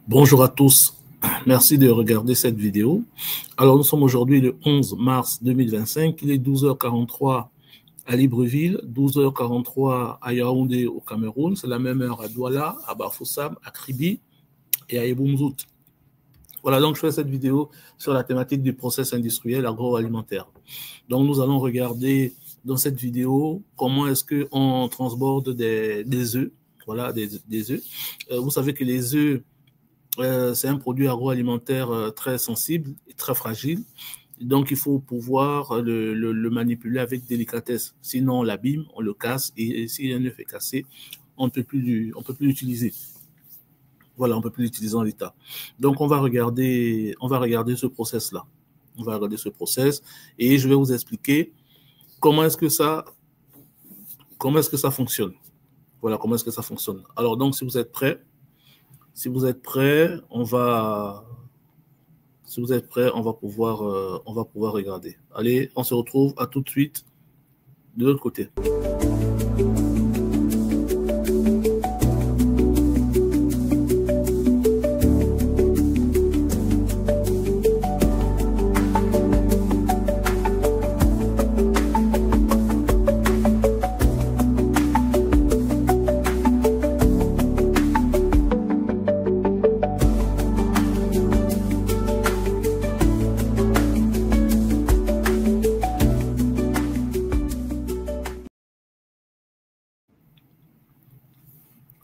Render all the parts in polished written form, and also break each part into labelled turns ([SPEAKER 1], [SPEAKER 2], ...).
[SPEAKER 1] Bonjour à tous, merci de regarder cette vidéo. Alors nous sommes aujourd'hui le 11 mars 2025, il est 12h43 à Libreville, 12h43 à Yaoundé au Cameroun, c'est la même heure à Douala, à Bafoussam, à Kribi et à Ebumzout. Voilà, donc je fais cette vidéo sur la thématique du process industriel agroalimentaire. Donc nous allons regarder dans cette vidéo comment est-ce qu'on transborde des œufs, voilà, des œufs. Vous savez que les œufs, c'est un produit agroalimentaire très sensible et très fragile. Donc, il faut pouvoir le manipuler avec délicatesse. Sinon, on l'abîme, on le casse. Et si un œuf est cassé, on ne peut plus l'utiliser. Voilà, on ne peut plus l'utiliser en l'état. Donc, on va regarder ce process-là. On va regarder ce process et je vais vous expliquer comment est-ce que ça fonctionne. Voilà, comment est-ce que ça fonctionne. Alors, donc, si vous êtes prêts, on va pouvoir regarder. Allez, on se retrouve à tout de suite de l'autre côté.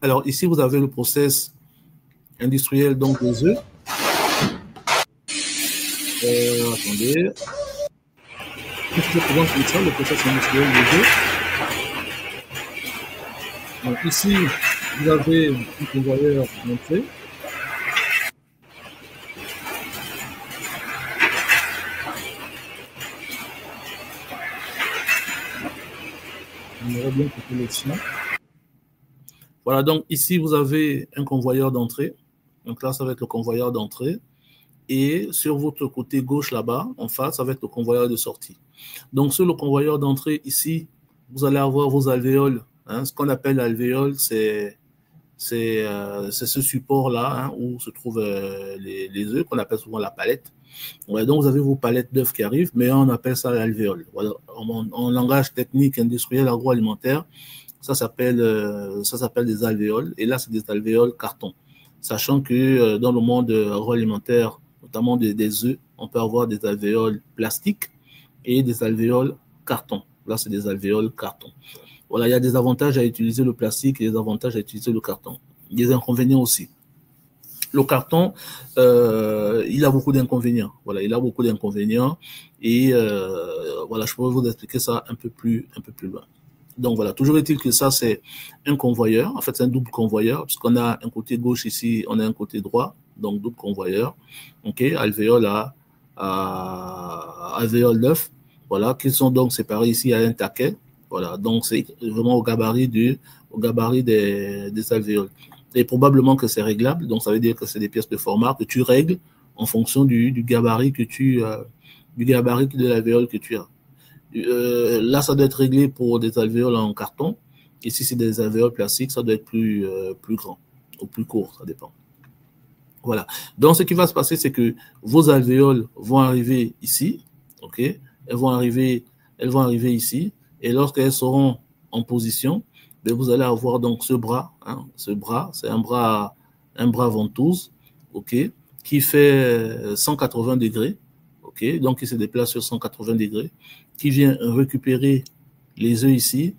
[SPEAKER 1] Alors ici, vous avez le process industriel donc des œufs. Attendez. Je présente comme ça le process industriel des œufs. Donc ici, vous avez un convoyeur d'entrée. On aurait bien coupé le son. Voilà, donc ici, vous avez un convoyeur d'entrée. Donc là, ça va être le convoyeur d'entrée. Et sur votre côté gauche là-bas, en face, ça va être le convoyeur de sortie. Donc sur le convoyeur d'entrée, ici, vous allez avoir vos alvéoles. Hein. Ce qu'on appelle alvéole, c'est ce support-là hein, où se trouvent les œufs, qu'on appelle souvent la palette. Ouais, donc vous avez vos palettes d'œufs qui arrivent, mais on appelle ça l'alvéole. Voilà. En langage technique industriel agroalimentaire, ça s'appelle des alvéoles. Et là, c'est des alvéoles carton. Sachant que dans le monde agroalimentaire, notamment des œufs, on peut avoir des alvéoles plastiques et des alvéoles carton. Là, c'est des alvéoles carton. Voilà, il y a des avantages à utiliser le plastique et des avantages à utiliser le carton. Des inconvénients aussi. Le carton, il a beaucoup d'inconvénients. Voilà, il a beaucoup d'inconvénients. Et voilà, je pourrais vous expliquer ça un peu plus loin. Donc voilà, toujours est-il que ça, c'est un convoyeur. En fait, c'est un double convoyeur, parce qu'on a un côté gauche ici, on a un côté droit, donc double convoyeur. OK, alvéole à alvéole 9. Voilà, qui sont donc séparés ici à un taquet. Voilà, donc c'est vraiment au gabarit des alvéoles. Et probablement que c'est réglable, donc ça veut dire que c'est des pièces de format que tu règles en fonction du gabarit de l'alvéole que tu as. Là, ça doit être réglé pour des alvéoles en carton. Et si c'est des alvéoles plastiques, ça doit être plus grand ou plus court, ça dépend. Voilà. Donc, ce qui va se passer, c'est que vos alvéoles vont arriver ici. OK? Elles vont arriver ici. Et lorsqu'elles seront en position, ben vous allez avoir donc ce bras. Hein, ce bras, c'est un bras ventouse, OK, qui fait 180 degrés. OK? Donc, il se déplace sur 180 degrés, qui vient récupérer les œufs ici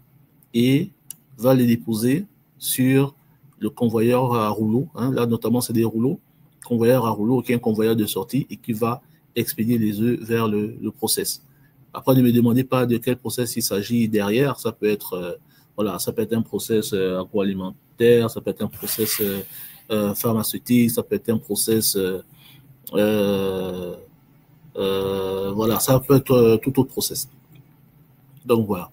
[SPEAKER 1] et va les déposer sur le convoyeur à rouleau. Hein. Là, notamment, c'est des rouleaux. Convoyeur à rouleau, qui est un convoyeur de sortie et qui va expédier les œufs vers le process. Après, ne me demandez pas de quel process il s'agit derrière. Ça peut être, ça peut être un process agroalimentaire, ça peut être un process pharmaceutique, ça peut être un process voilà, ça peut être tout autre process. Donc voilà.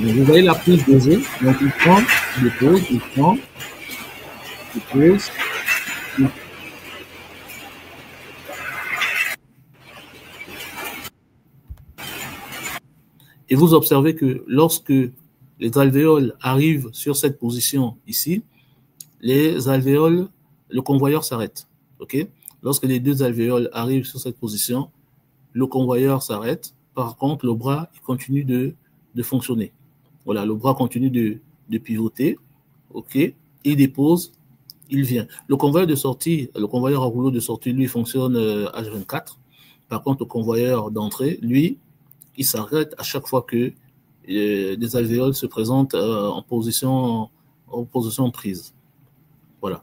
[SPEAKER 1] Donc, vous voyez la prise des œufs. Donc il prend, il dépose, il prend, il pose. Et vous observez que lorsque les alvéoles arrivent sur cette position ici, les alvéoles, le convoyeur s'arrête. Okay? Lorsque les deux alvéoles arrivent sur cette position, le convoyeur s'arrête. Par contre, le bras il continue de fonctionner. Voilà, le bras continue de pivoter. OK? Il dépose, il vient. Le convoyeur de sortie, le convoyeur à rouleau de sortie, lui, fonctionne H24. Par contre, le convoyeur d'entrée, lui, il s'arrête à chaque fois que des alvéoles se présentent en position prise. Voilà.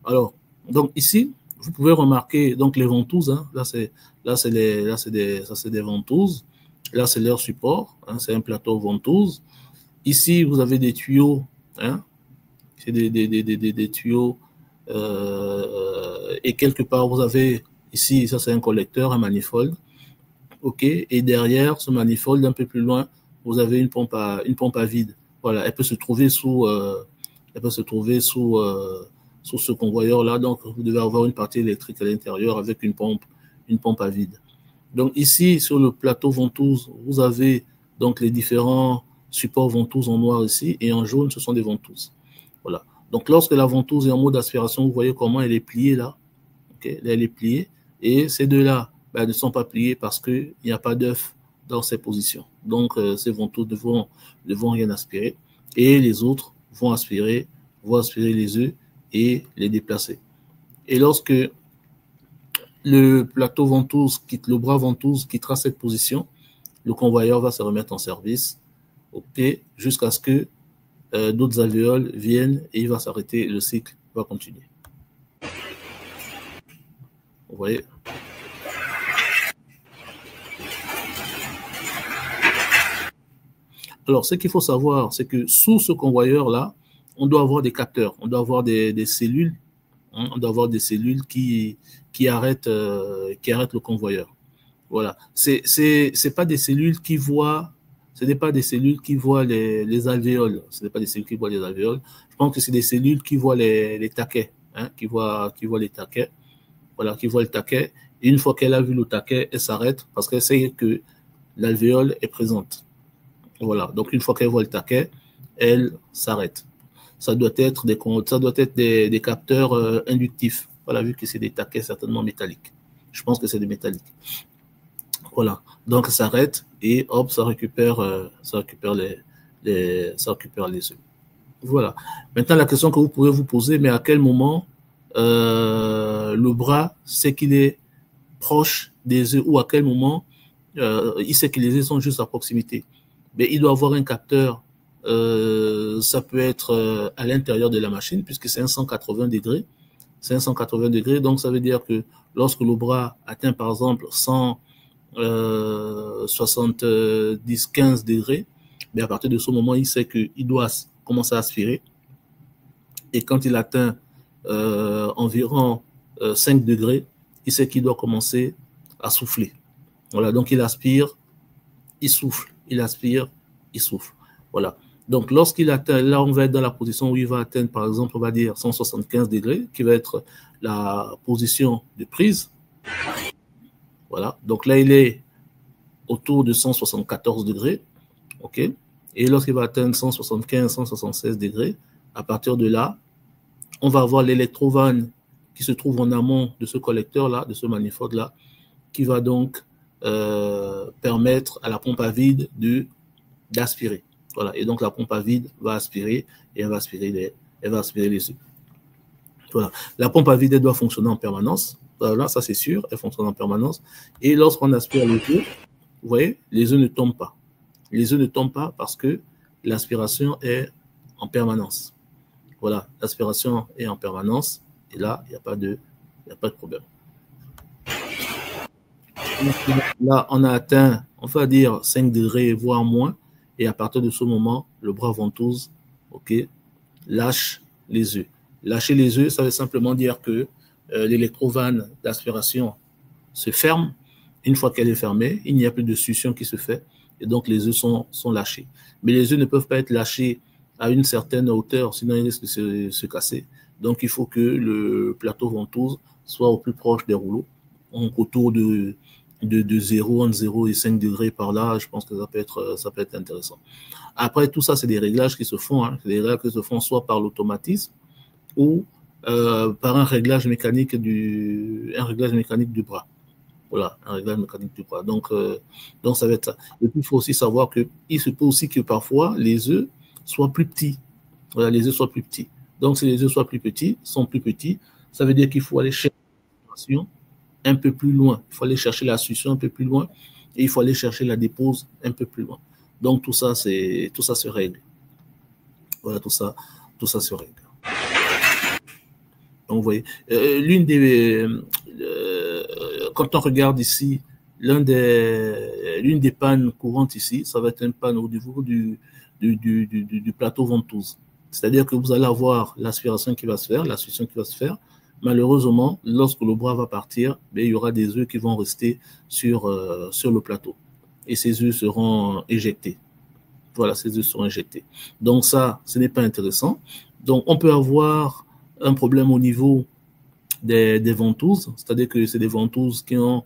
[SPEAKER 1] Alors, donc ici, vous pouvez remarquer donc les ventouses. Hein, là, c'est des ventouses. Là, c'est leur support. Hein, c'est un plateau ventouse. Ici, vous avez des tuyaux. Hein, c'est des tuyaux. Et quelque part, vous avez ici, ça c'est un collecteur, un manifold. OK. Et derrière ce manifold, un peu plus loin, vous avez une pompe à vide. Voilà, elle peut se trouver sous ce convoyeur-là. Donc, vous devez avoir une partie électrique à l'intérieur avec une pompe à vide. Donc, ici, sur le plateau ventouse, vous avez donc les différents supports ventouses en noir ici, et en jaune, ce sont des ventouses. Voilà. Donc, lorsque la ventouse est en mode aspiration, vous voyez comment elle est pliée là. Okay? Là, elle est pliée. Et ces deux-là ne sont pas pliés parce qu'il n'y a pas d'œuf dans ces positions. Donc, ces ventouses ne vont rien aspirer. Et les autres vont aspirer les œufs et les déplacer. Et lorsque le plateau ventouse quitte, le bras ventouse quittera cette position, le convoyeur va se remettre en service, okay, jusqu'à ce que d'autres alvéoles viennent et il va s'arrêter, le cycle va continuer. Vous voyez? Alors, ce qu'il faut savoir, c'est que sous ce convoyeur-là, on doit avoir des capteurs, on doit avoir des cellules, hein, on doit avoir des cellules qui arrêtent le convoyeur. Voilà. C'est pas des cellules qui voient, ce n'est pas des cellules qui voient les alvéoles. Ce n'est pas des cellules qui voient les alvéoles. Je pense que c'est des cellules qui voient les taquets, hein, qui voient les taquets. Voilà, qui voit le taquet. Et une fois qu'elle a vu le taquet, elle s'arrête parce qu'elle sait que l'alvéole est présente. Voilà. Donc, une fois qu'elle voit le taquet, elle s'arrête. Ça doit être des capteurs inductifs. Voilà, vu que c'est des taquets certainement métalliques. Je pense que c'est des métalliques. Voilà. Donc, ça s'arrête et hop, ça récupère les œufs. Voilà. Maintenant, la question que vous pouvez vous poser, mais à quel moment le bras sait qu'il est proche des œufs ou à quel moment il sait que les œufs sont juste à proximité? Mais il doit avoir un capteur, ça peut être à l'intérieur de la machine puisque c'est un 180 degrés. C'est un 180 degrés, donc ça veut dire que lorsque le bras atteint par exemple 170-15 degrés, mais à partir de ce moment, il sait qu'il doit commencer à aspirer. Et quand il atteint environ 5 degrés, il sait qu'il doit commencer à souffler. Voilà, donc il aspire, il souffle, il aspire, il souffle. Voilà. Donc lorsqu'il atteint, là on va être dans la position où il va atteindre par exemple, on va dire 175 degrés, qui va être la position de prise. Voilà, donc là il est autour de 174 degrés, ok. Et lorsqu'il va atteindre 175, 176 degrés, à partir de là, on va avoir l'électrovanne qui se trouve en amont de ce collecteur-là, de ce manifold-là, qui va donc permettre à la pompe à vide d'aspirer. Voilà. Et donc la pompe à vide va aspirer et elle va aspirer les œufs. Voilà. La pompe à vide, elle doit fonctionner en permanence. Voilà, ça c'est sûr, elle fonctionne en permanence. Et lorsqu'on aspire les œufs, vous voyez, les œufs ne tombent pas. Les œufs ne tombent pas parce que l'aspiration est en permanence. Voilà, l'aspiration est en permanence et là, il n'y a pas de problème. Là, on a atteint, on va dire 5 degrés, voire moins, et à partir de ce moment, le bras ventouse, ok, lâche les œufs. Lâcher les œufs, ça veut simplement dire que l'électrovanne d'aspiration se ferme. Une fois qu'elle est fermée, il n'y a plus de succion qui se fait, et donc les œufs sont lâchés. Mais les œufs ne peuvent pas être lâchés à une certaine hauteur, sinon ils risquent de se casser. Donc il faut que le plateau ventouse soit au plus proche des rouleaux, donc autour de de 0, entre 0 et 5 degrés par là, je pense que ça peut être intéressant. Après, tout ça, c'est des réglages qui se font, hein, des réglages qui se font soit par l'automatisme ou par un réglage mécanique du bras. Voilà, un réglage mécanique du bras. Donc ça va être ça. Et puis, il faut aussi savoir qu'il se peut aussi que parfois, les œufs soient plus petits. Voilà, les œufs soient plus petits. Donc, si les œufs sont plus petits, ça veut dire qu'il faut aller chercher la succion un peu plus loin. Il faut aller chercher la succion un peu plus loin et il faut aller chercher la dépose un peu plus loin. Donc, tout ça se règle. Voilà, tout ça se règle. Donc, vous voyez, quand on regarde ici, l'une des pannes courantes ici, ça va être une panne au niveau du plateau ventouse. C'est-à-dire que vous allez avoir l'aspiration qui va se faire, la succion qui va se faire. Malheureusement, lorsque le bras va partir, il y aura des œufs qui vont rester sur le plateau. Et ces œufs seront éjectés. Voilà, ces œufs seront éjectés. Donc ça, ce n'est pas intéressant. Donc on peut avoir un problème au niveau des ventouses, c'est-à-dire que c'est des ventouses qui ont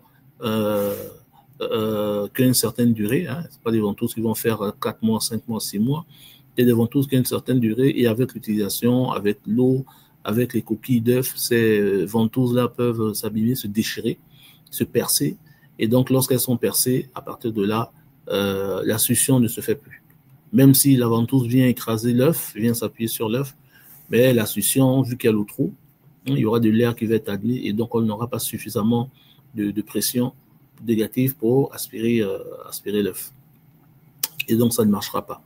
[SPEAKER 1] une certaine durée. Hein. Ce pas des ventouses qui vont faire 4 mois, 5 mois, 6 mois. Il y a des ventouses qui ont une certaine durée et avec l'utilisation, avec l'eau, avec les coquilles d'œufs, ces ventouses-là peuvent s'abîmer, se déchirer, se percer. Et donc, lorsqu'elles sont percées, à partir de là, la succion ne se fait plus. Même si la ventouse vient écraser l'œuf, vient s'appuyer sur l'œuf, mais la succion, vu qu'il y a le trou, il y aura de l'air qui va être admis et donc on n'aura pas suffisamment de pression négative pour aspirer l'œuf. Et donc, ça ne marchera pas.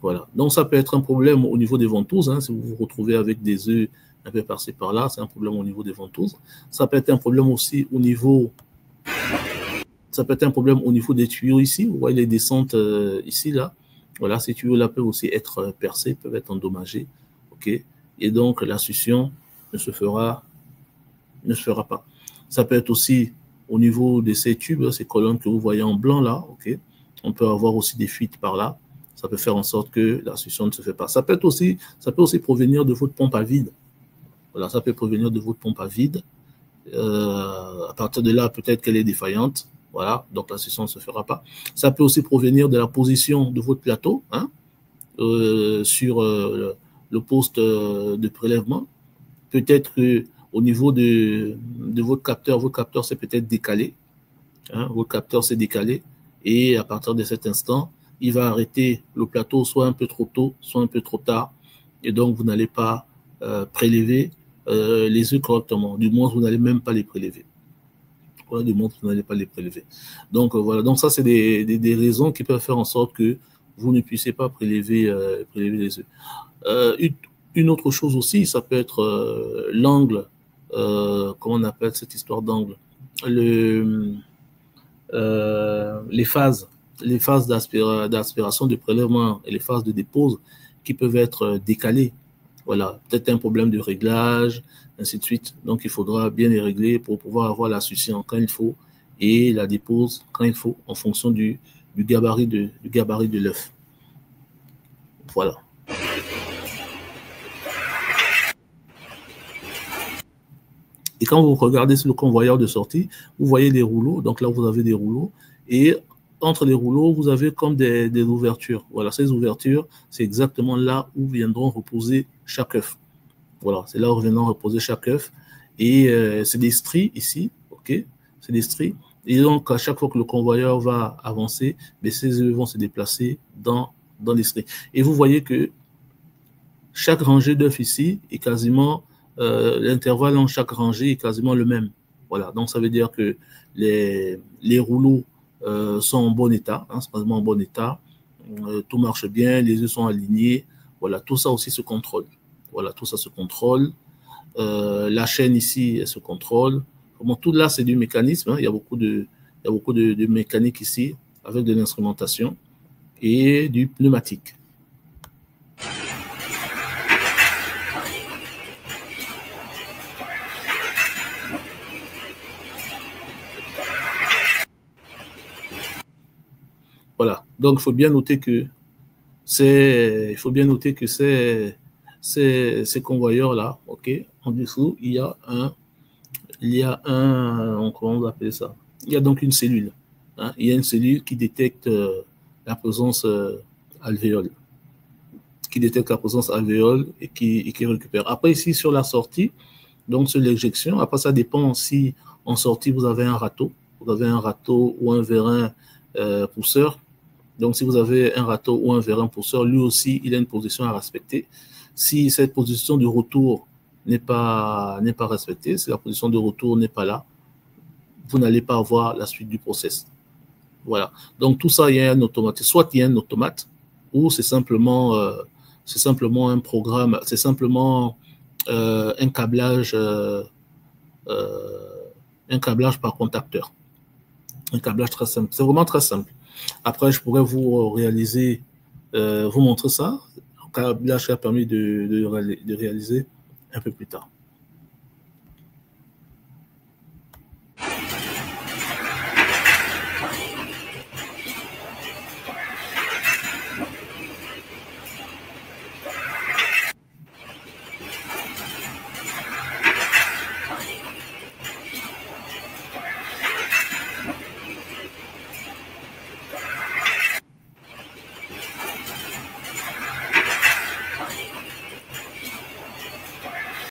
[SPEAKER 1] Voilà. Donc, ça peut être un problème au niveau des ventouses. Hein, si vous vous retrouvez avec des œufs un peu par-ci par-là, c'est un problème au niveau des ventouses. Ça peut être un problème aussi au niveau... Ça peut être un problème au niveau des tuyaux ici. Vous voyez les descentes ici, là. Voilà, ces tuyaux-là peuvent aussi être percés, peuvent être endommagés. OK. Et donc, la succion ne se fera pas. Ça peut être aussi au niveau de ces tubes, ces colonnes que vous voyez en blanc là, ok. On peut avoir aussi des fuites par là. Ça peut faire en sorte que la succion ne se fait pas. Ça peut aussi provenir de votre pompe à vide. Voilà, ça peut provenir de votre pompe à vide. À partir de là, peut-être qu'elle est défaillante. Voilà, donc la succion ne se fera pas. Ça peut aussi provenir de la position de votre plateau, hein, sur le poste de prélèvement. Peut-être que au niveau de votre capteur s'est peut-être décalé. Hein, votre capteur s'est décalé et à partir de cet instant, il va arrêter le plateau soit un peu trop tôt, soit un peu trop tard. Et donc, vous n'allez pas prélever les œufs correctement. Du moins, vous n'allez même pas les prélever. Voilà, du moins, vous n'allez pas les prélever. Donc, voilà. Donc, ça, c'est des raisons qui peuvent faire en sorte que vous ne puissiez pas prélever les œufs. Une autre chose aussi, ça peut être l'angle. Comment on appelle cette histoire d'angle? Les phases d'aspiration, de prélèvement et les phases de dépose qui peuvent être décalées. Voilà, peut-être un problème de réglage, ainsi de suite. Donc, il faudra bien les régler pour pouvoir avoir la succion quand il faut et la dépose quand il faut en fonction du gabarit de l'œuf. Voilà. Et quand vous regardez sur le convoyeur de sortie, vous voyez des rouleaux. Donc là, vous avez des rouleaux. Et entre les rouleaux, vous avez comme des ouvertures. Voilà, ces ouvertures, c'est exactement là où viendront reposer chaque œuf. Voilà, c'est là où viendront reposer chaque œuf. Et c'est des stries ici, ok? C'est des stries. Et donc, à chaque fois que le convoyeur va avancer, ces œufs vont se déplacer dans les stries. Et vous voyez que chaque rangée d'œufs ici est quasiment... l'intervalle en chaque rangée est quasiment le même. Voilà, donc ça veut dire que les rouleaux sont en bon état, hein, c'est quasiment en bon état, tout marche bien, les œufs sont alignés, voilà, tout ça aussi se contrôle. Voilà, tout ça se contrôle. La chaîne ici, elle se contrôle. Bon, tout là, c'est du mécanisme, hein, il y a beaucoup de mécanique ici, avec de l'instrumentation et du pneumatique. Voilà. Donc, il faut bien noter que ces convoyeurs-là, ok, en dessous, il y a un, comment on appelle ça? il y a donc une cellule. Hein, il y a une cellule qui détecte la présence alvéole, et qui récupère. Après, ici, sur la sortie, donc sur l'éjection, après, ça dépend si en sortie, vous avez un râteau ou un vérin pousseur. Donc, si vous avez un râteau ou un vérin pousseur, lui aussi, il a une position à respecter. Si cette position de retour n'est pas respectée, si la position de retour n'est pas là, vous n'allez pas avoir la suite du process. Voilà. Donc, tout ça, il y a un automate. Soit il y a un automate, ou c'est simplement un programme, c'est simplement un câblage par contacteur. Un câblage très simple. C'est vraiment très simple. Après, je pourrais vous montrer ça. Un câblage qui a permis de réaliser un peu plus tard.